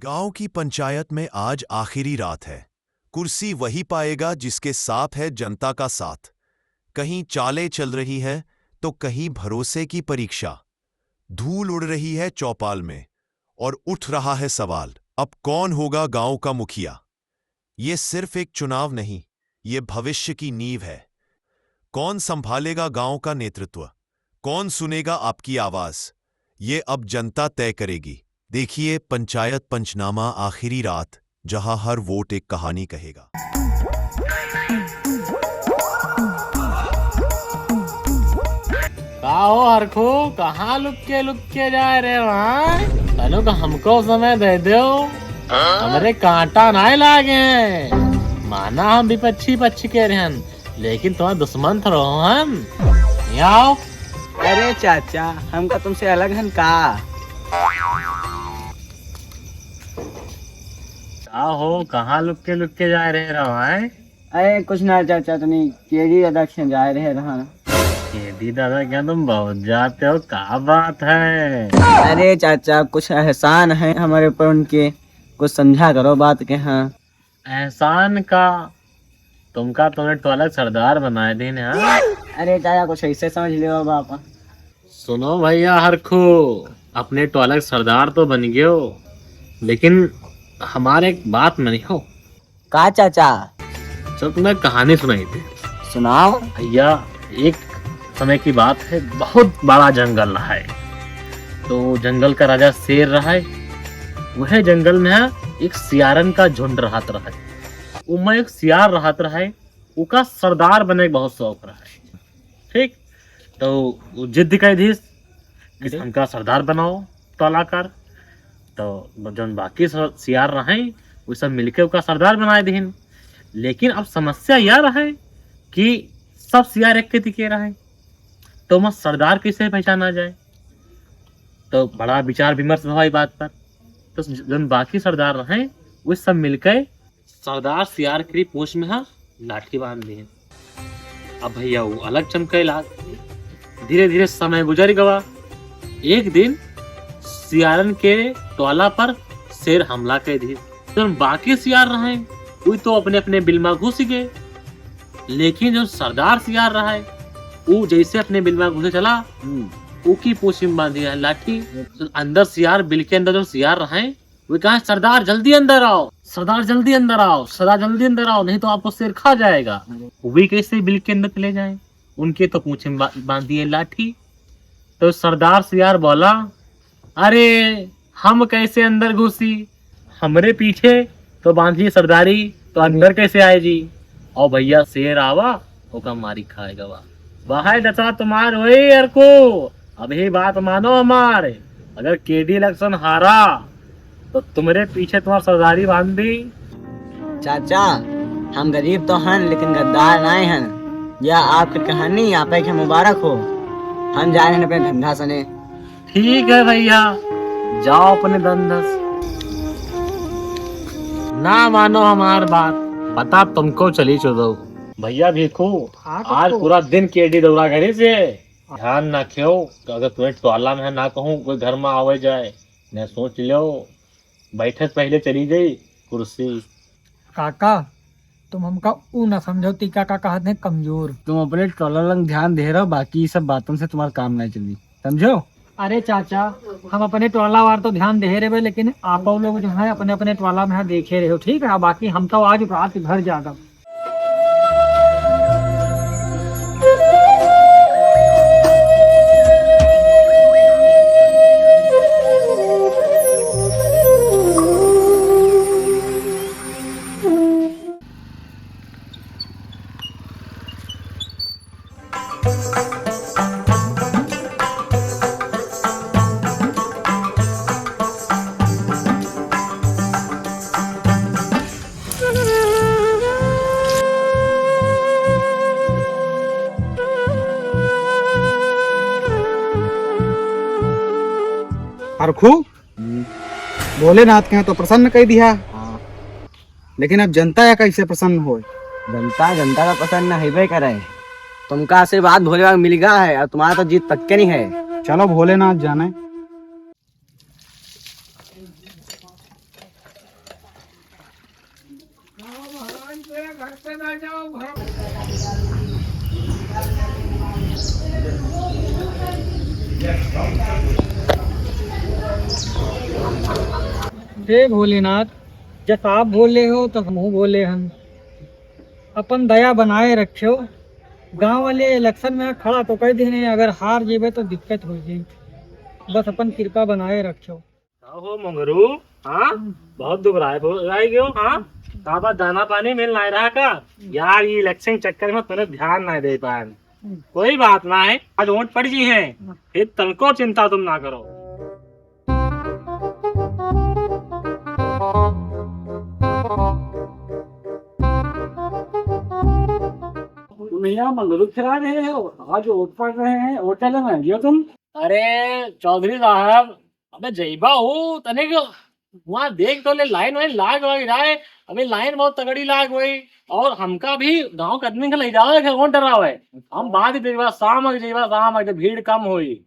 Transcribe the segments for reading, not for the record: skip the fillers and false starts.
गांव की पंचायत में आज आखिरी रात है। कुर्सी वही पाएगा जिसके साथ है जनता का साथ। कहीं चालें चल रही है तो कहीं भरोसे की परीक्षा। धूल उड़ रही है चौपाल में और उठ रहा है सवाल, अब कौन होगा गांव का मुखिया। ये सिर्फ एक चुनाव नहीं, ये भविष्य की नींव है। कौन संभालेगा गांव का नेतृत्व, कौन सुनेगा आपकी आवाज, ये अब जनता तय करेगी। देखिए पंचायत पंचनामा आखिरी रात, जहां हर वोट एक कहानी कहेगा। का हो हरखू, कहाँ लुक के जा रहे वहाँ? तनु का हमको समय दे दो, हमारे कांटा ना लागे हैं। माना हम विपक्षी पक्ष के रहन, लेकिन तुम्हारे दुश्मन तो रहो हम। यहाँ आओ। अरे चाचा, हमका तुमसे अलग हन का? का हो, कहाँ लुक के जा रहे हैं? अरे कुछ ना चाचा, तुम केडी दादा के जा रहे रहा। केडी दादा क्या तुम बहुत जाते हो, क्या बात है? अरे चाचा, कुछ एहसान है हमारे ऊपर उनके, कुछ समझा करो बात के। हाँ, एहसान का? तुमने टोलक सरदार बनाए दिन है। अरे चाचा, कुछ ऐसे समझ लियो बापा। सुनो भैया हरखू, अपने टोलक सरदार तो बन गए हो, लेकिन हमारे एक बात मानी हो। का चाचा? जो तुम्हें कहानी सुनाई थी। सुनाओ भैया, एक समय की बात है, बहुत बड़ा जंगल रहा है। तो जंगल का राजा शेर रहा है। वह जंगल में एक सियारन का झुंड रहत रहा है। उनमें एक सियार रहत रहा है, उसका सरदार बने का बहुत शौक रहा है। ठीक, तो वो जिद कर दी कि हमका सरदार बनाओ टोला कर। तो जो बाकी सियार रहे वो सब मिलके उसका सरदार बनाए दीन। लेकिन अब समस्या यह रहे कि सब सियार एक के दिखे रहे, तो मैं सरदार कैसे पहचाना जाए। तो बड़ा विचार विमर्श हुआ इस बात पर। तो जो बाकी सरदार रहे वो सब मिलकर सरदार सियार की पूंछ में लाठी बांध दी। अब भैया वो अलग चमके लाग। धीरे धीरे समय गुजर गया। एक दिन सियारन के टोला पर शेर हमला कर दी। तो बाकी सियार रहे वो तो अपने अपने बिल में घुस गए। लेकिन जो सरदार सियार रहा है वो जैसे अपने बिल में घुसे चला, उसकी पूंछ में बांधी है लाठी। तो अंदर सियार, बिल के अंदर जो सियार रहे वो कहा, सरदार जल्दी अंदर आओ, सरदार जल्दी अंदर आओ, सरदार जल्दी अंदर आओ, नहीं तो आपको शेर खा जाएगा। वो कैसे बिल के अंदर चले जाए, उनके तो पूंछ में बांधी है लाठी। तो सरदार सियार बोला, अरे हम कैसे अंदर घुसी, हमरे पीछे तो बांधी सरदारी, तो अंदर कैसे आए जी। और भैया शेर आवा ओका मारी खाएगा। वाह दशा तुम्हार वही यार को। अब ये बात मानो हमारे, अगर केडी इलेक्शन हारा तो तुम्हारे पीछे तुम्हारी सरदारी बांध दी। चाचा, हम गरीब तो हैं लेकिन गद्दार नहीं हैं। यह आपकी कहानी आप के मुबारक हो। हम जा रहे हैं अपने धंधा सने। ठीक है भैया, जाओ अपने धंधा। ना मानो हमार बात, पता तुमको चली चलो। भैया देखो, आज पूरा दिन केडी दौड़ा घरे से। ध्यान रखियो, अगर तुम्हें टोला में ना कहूँ कोई घर में आवे जाए, न सोच लो बैठक पहले चली गई कुर्सी। काका, तुम हमका ऊ ना समझो टीका का कहते हैं कमजोर। तुम अपने टोला लंग ध्यान दे रहे हो, बाकी सब बातों से तुम्हारा काम नहीं चली, समझो। अरे चाचा, हम अपने टोला वार तो ध्यान दे रहे, लेकिन आप लोग जो है अपने अपने टोला में देखे रहे हो, ठीक है। बाकी हम तो आज रात घर जागा। हरखू, भोलेनाथ के यहाँ तो प्रसन्न कर दिया। लेकिन अब जनता या कैसे प्रसन्न हो? जनता का पसंद है भाई करे। तुमका आशीर्वाद भोले बाबा मिल गया है और तुम्हारा तो जीत पक्के नहीं है। चलो भोलेनाथ जाने। हे भोलेनाथ, जब आप बोले हो तो हम बोले हम। अपन दया बनाए रखियो। गांव वाले इलेक्शन में खड़ा तो कह देने, अगर हार जेबे तो दिक्कत हो जाए। बस अपन कृपा बनाए रखियो। हो मंगरू, हाँ बहुत दुबराए गयो, हाँ ताबा दाना पानी मिल नहीं रहा का यार, ये इलेक्शन चक्कर में तुमने ध्यान नहीं दे पाए। कोई बात ना है, आज वोट पड़ गई है, फिर तनको चिंता तुम ना करो। भैया मंगलू खिला रहे हो, आज वोट पड़ रहे हैं, वोट डालने में गयो तुम? अरे चौधरी साहब, अबे जईबा हो तने को वहाँ देख तो ले, लाइन वाइन लाग वही रहा है। अभी लाइन बहुत तगड़ी लाग हुई, और हमका भी गांव के आदमी का ले जाओ है, कौन डरा हुआ है। हम बाद ही जईबा, शाम के भीड़ कम हुई।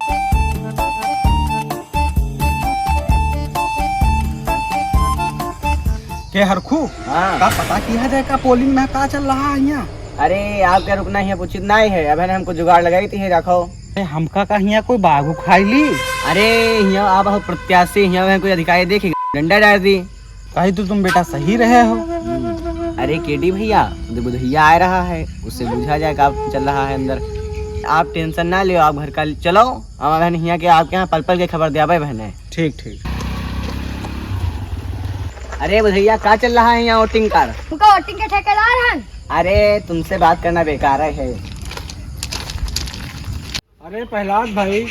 के हरखू हाँ। का पता किया जाए का पोलिंग में का चल रहा है यहाँ? अरे आपका रुकना ही उचित नहीं है। अब हमको जुगाड़ लगाई थी, रखो। हमका का यहाँ कोई बाघ खाई ली? अरे यहाँ आप बहुत प्रत्याशी, यहाँ कोई अधिकारी देखे डंडा डाल दी। कहीं तो तुम बेटा सही रहे हो। अरे केडी भैया, बुधैया आ रहा है, उससे पूछा जाए क्या चल रहा है अंदर। आप टेंशन ना लियो, आप घर का चलो। हमारा बहन यहाँ के आपके यहाँ पल पल के खबर दिया बहन है। ठीक ठीक। अरे बुधैया क्या चल रहा है यहाँ वोटिंग का? उनका वोटिंग के ठेकेदार हैं। अरे तुमसे बात करना बेकार है। अरे प्रहलाद भाई,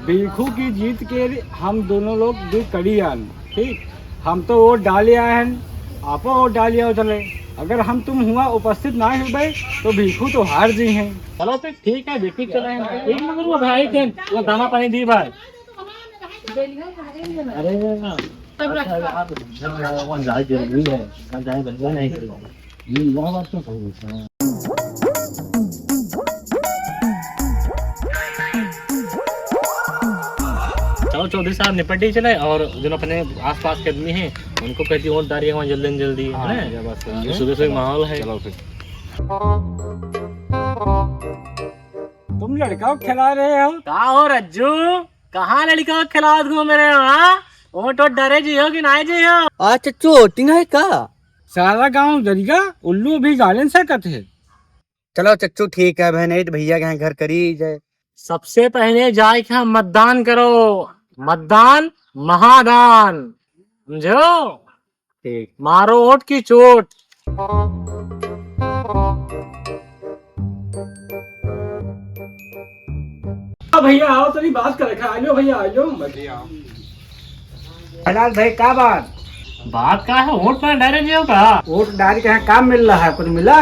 बिलखू की जीत के हम दोनों लोग दो कड़ी आन, ठीक। हम तो वोट डाले आए हैं, आप वोट डालिए हो चले। अगर हम तुम हुआ उपस्थित ना हुए तो बिलखू तो हार जी हैं। चलो फिर ठीक है, देखिए चले एक मंगरू भाई के वो दाना पानी दी भाई। अरे वहाँ जाए जरूरी है, वहाँ जाए बनवा नहीं करेगा। ये वहाँ बात तो सही है। चलो चौधरी साहब निपट ही चले, और जो अपने आसपास के आदमी हैं उनको कहती वोट डालिए वहाँ जल्दी है ना, सुबह सुबह माहौल है। चलो फिर तुम लड़का को खिला रहे हो? का हो रज्जू, कहाँ लड़का को खिलावत घूम रहे हो? हाँ वोट डरे जी हो कि नहीं जी हो? आज चच्चू वोटिंग है का? सारा गांव डरिया, उल्लू भी गालन से कथे। चलो चच्चू ठीक है बहन, तो भैया के यहाँ घर करी जाए। सबसे पहले जाए के मतदान करो, मतदान महादान, समझो? ठीक। मारो वोट की चोट। भैया आओ, तेरी बात कर रखा। आलो भैया, आलो भैया। प्रहलाद भाई का बात? बात का है, वोट पर डरे जी हो का? वोट डाल के यहाँ काम मिल रहा है, कुछ मिला?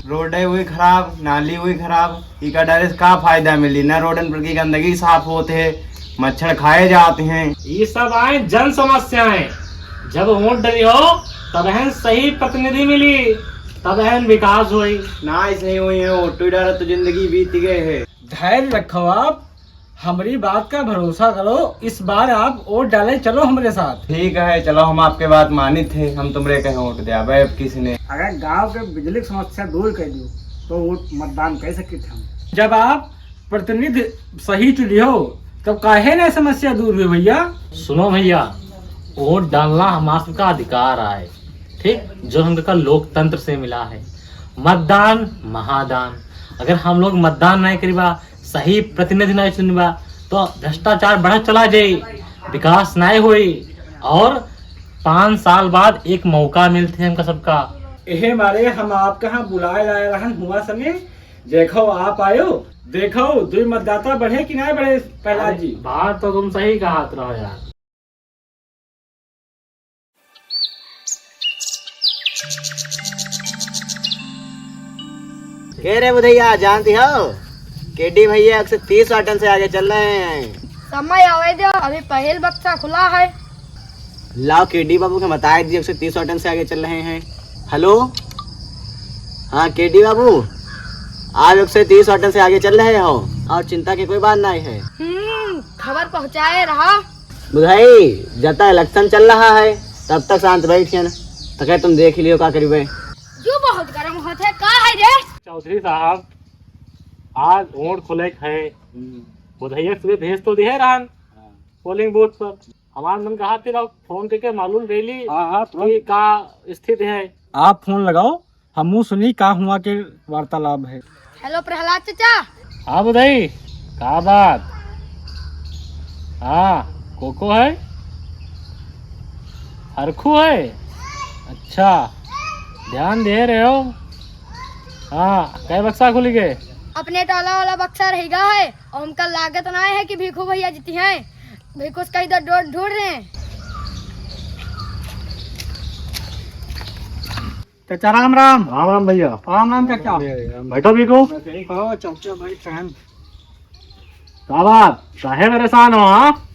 रोड हुई खराब, नाली हुई खराब, इका डायरेक्ट का फायदा मिली ना? रोडन पर की गंदगी साफ होते है, मच्छर खाए जाते हैं। ये सब आए जन समस्याएं। जब वोट डली हो तब सही प्रतिनिधि मिली, तब विकास हुई। ना सही हुई है, ऑटो डाला तो जिंदगी बीत गए है। धैर्य रखो आप, हमारी बात का भरोसा करो। इस बार आप वोट डाले, चलो हमारे साथ। ठीक है चलो, हम आपके बात मानी थे, हम तुमरे कहे वोट दिया भाई। अब किसी ने अगर गांव के बिजली की समस्या दूर कर दो तो वोट मतदान कर सकते थे हम। जब आप प्रतिनिधि सही चुनी हो तब काहे ना समस्या दूर हुई भैया। सुनो भैया, वोट डालना हमारा का अधिकार है, ठीक, जो हमका लोकतंत्र से मिला है। मतदान महादान। अगर हम लोग मतदान नहीं करीबा, सही प्रतिनिधि नहीं चुनबा, तो भ्रष्टाचार बढ़त चला जाये, विकास नहीं हुई, और 5 साल बाद एक मौका मिलते हमका सबका। यही मारे हम आपके यहाँ बुलाए लाए रहन हुआ समय। देखो आप आयो, देखो दो मतदाता बढ़े कि नहीं बढ़े प्रहलाद जी। बात तो तुम सही कहा रहो यार। कह रहे बुधैया, जानती हो केडी भैया 130 वाटन से आगे चल रहे हैं। समय आवे दो, अभी पहल बक्सा खुला है। लाओ केडी बाबू के बताए दिए 130 वाटन से आगे चल रहे हैं। हेलो, हाँ केडी बाबू, आप 130 वाटन से आगे चल रहे हो, और चिंता की कोई बात नहीं है। खबर पहुँचाए रहा। बुधाई, जब तक इलेक्शन चल रहा है तब तक शांत बैठिए न, तो क्या तुम देख लियो का करीबे। जो बहुत है रे? चौधरी साहब आज वोट खुले है, बुधैया सुबह भेज तो दिए रहन पोलिंग बूथ पर। हमार मन कहा तेरा फोन करके मालूम रही कि का स्थिति है। आप फोन लगाओ, हमू सुनी का हुआ के वार्तालाप है। हेलो प्रहलाद चाचा। हाँ बुधई, का बात? हाँ कोको है, हरखू है, अच्छा ध्यान दे रहे हो। हाँ कै बक्सा खुल गए? अपने टोला वाला बक्सा रहेगा है और हमका लागत ना है कि भीखू भैया जीती हैं। भीखू उसका इधर ढूंढ रहे हैं। चाचा राम राम। राम राम भैया। राम राम चाचा। बैठो भीखू। चाचा भाई सहन। का बात काहे परेशान हो? हाँ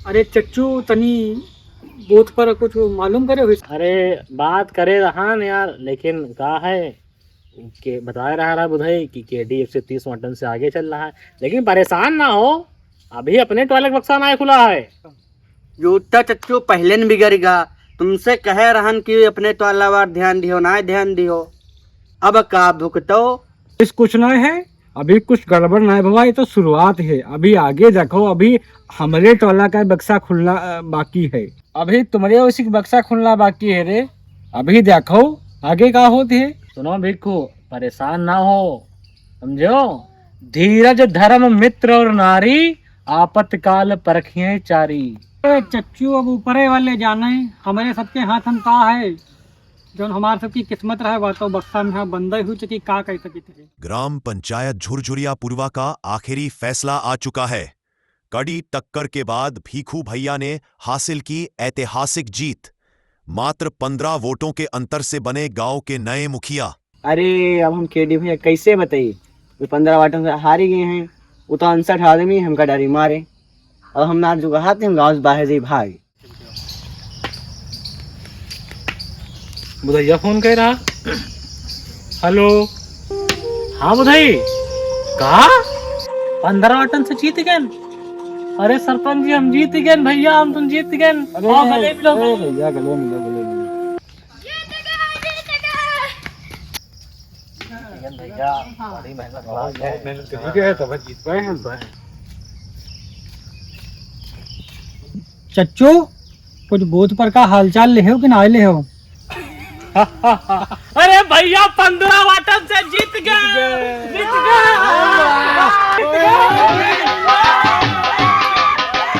अरे चच्चू तनी बूथ पर कुछ मालूम करे हुई। अरे बात करे रहा यार, लेकिन का है के बता रहा बुधई कि केडी 130 मटन से आगे चल रहा है। लेकिन परेशान ना हो, अभी अपने टॉयलेट बक्सा ना खुला है। जूता चच्चू पहले न बिगड़ेगा। तुमसे कह रहन कि अपने टोला वार ध्यान दियो ना ध्यान दियो। अब का भुगतो इस कुछ नहीं है, अभी कुछ गड़बड़ नहीं बाबा, ये तो शुरुआत है। अभी आगे देखो, अभी हमारे टोला का बक्सा खुलना बाकी है। अभी तुम्हारे उसी बक्सा खुलना बाकी है रे। अभी देखो आगे का होती है। सुनो भिक्खू, परेशान ना हो, समझो। धीरज धर्म मित्र और नारी, आपातकाल परखिए चारी। चच्चू अब ऊपरे वाले जाने, हमारे सबके हाथ हम का है। जो हमारे सबकी किस्मत रहे वह तो बक्सा में बंद हुई चुकी का कह सकते थे। ग्राम पंचायत झुरझुरिया पूर्वा का आखिरी फैसला आ चुका है। कड़ी टक्कर के बाद भीखू भैया ने हासिल की ऐतिहासिक जीत। मात्र 15 वोटों के अंतर से बने गांव के नए मुखिया। अरे अब हम केडी भैया कैसे बताइए, 15 वाटों से हार ही गए हैं। वो तो 59 आदमी हमका डरी मारे और हम ना जुगा हाथ हम गाँव से बाहर से भाग। बुधैया फोन कर रहा। हेलो। हाँ बुधई, कहा 15 वाटन से जीत गए? अरे सरपंच जी हम जीत गए भैया, हम तुम जीत गए। भैया गले मिलो। चच्चू कुछ बूथ पर का हालचाल ले हो कि ना ले हो? अरे भैया 15 वाटन से जीत गए।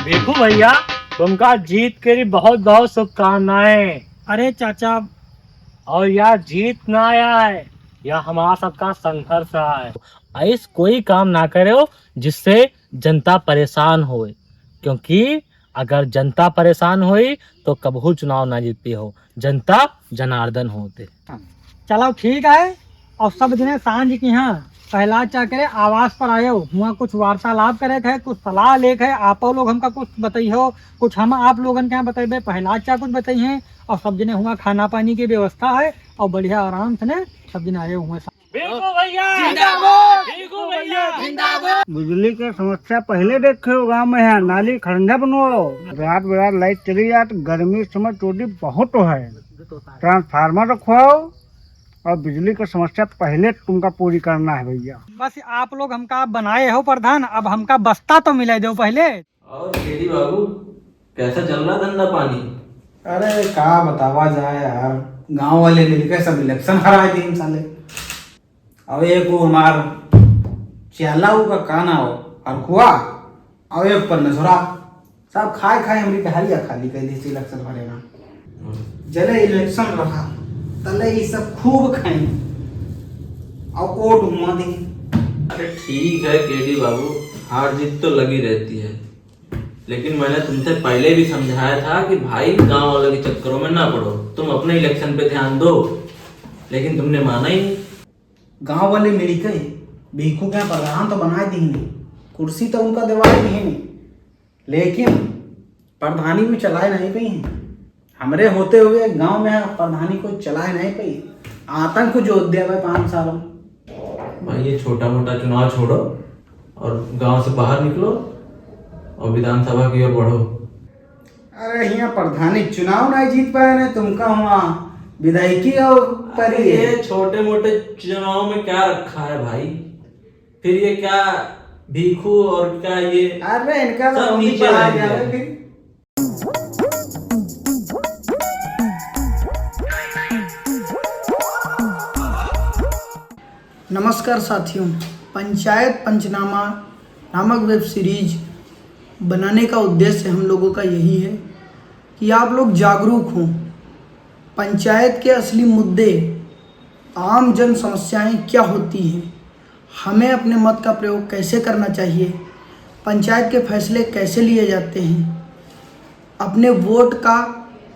देखो भैया, तुमका जीत के लिए बहुत बहुत शुभकामनाएं। अरे चाचा, और यह जीत ना आया है, यह हमारा सबका संघर्ष रहा है। ऐसा कोई काम ना करो जिससे जनता परेशान होए, क्योंकि अगर जनता परेशान हुई तो कबहू चुनाव ना जीतती हो। जनता जनार्दन होते। चलो ठीक है। और सब जने सांझ की यहाँ पहला चा करे आवास पर आयो, हुआ कुछ वार्तालाप करे है, कुछ सलाह लेख है। आप लोग हमका कुछ बताइयो, कुछ हम आप लोगन के यहाँ बताइबे। पहला चा कुछ बताइए और सब जने हुआ खाना पानी की व्यवस्था है और बढ़िया आराम से ने सब जने आए हुए। बिजली की समस्या पहले देखे हो गाँव में है, नाली खरंजा बनवाओ, रात बेरात लाइट चली जाए तो गर्मी समय चोटी बहुत है। ट्रांसफार्मर रखवाओ और बिजली की समस्या पहले तुमका पूरी करना है भैया। बस आप लोग हमका बनाए हो प्रधान, अब हमका बस्ता तो मिला दो पहले। और केडी बाबू कैसा चल रहा धंधा पानी? अरे का बतावा जाए यार, गांव वाले मिलकर सब इलेक्शन हराए 3 साले। अब एक वो हमार चियालाऊ का ना हो हरखुआ और एक परमेश्वरा सब खाए खाए हमारी कहारिया खाली कर दी इलेक्शन भरेगा। जले इलेक्शन रखा तले ये सब खूब खाए और वोट हुआ दी। अरे ठीक है केडी बाबू, हार जीत तो लगी रहती है, लेकिन मैंने तुमसे पहले भी समझाया था कि भाई गांव वालों के चक्करों में ना पड़ो, तुम अपने इलेक्शन पे ध्यान दो, लेकिन तुमने माना ही नहीं। गांव वाले मिलकर भीखू के प्रधान तो बना देंगे, कुर्सी तो उनका दिवाई नहीं, लेकिन प्रधानी भी चलाए नहीं पाई हैं। हमरे होते हुए गांव में प्रधानी को चलाए नहीं पाई, आतंक जोत दिया भाई 5 सालों। भाई ये छोटा मोटा चुनाव छोड़ो और गांव से बाहर निकलो और विधानसभा की ओर बढ़ो। अरे यहाँ प्रधानी चुनाव नहीं जीत पाए ना, तुमका हुआ विधायकी और पर ही है। ये छोटे मोटे चुनाव में क्या रखा है भाई? फिर ये क्या भीखू और क्या ये अरे इनका सब तो नीचे आ रह गया गया। है फिर। नमस्कार साथियों, पंचायत पंचनामा नामक वेब सीरीज बनाने का उद्देश्य हम लोगों का यही है कि आप लोग जागरूक हों। पंचायत के असली मुद्दे, आम जन समस्याएं क्या होती हैं, हमें अपने मत का प्रयोग कैसे करना चाहिए, पंचायत के फैसले कैसे लिए जाते हैं, अपने वोट का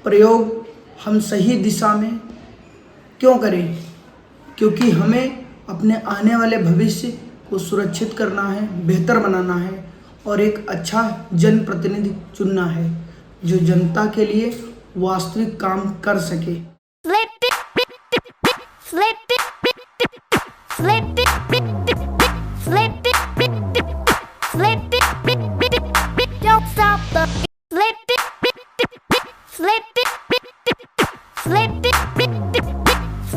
प्रयोग हम सही दिशा में क्यों करें, क्योंकि हमें अपने आने वाले भविष्य को सुरक्षित करना है, बेहतर बनाना है और एक अच्छा जनप्रतिनिधि चुनना है जो जनता के लिए वास्तविक काम कर सके। Don't stop the flip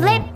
it.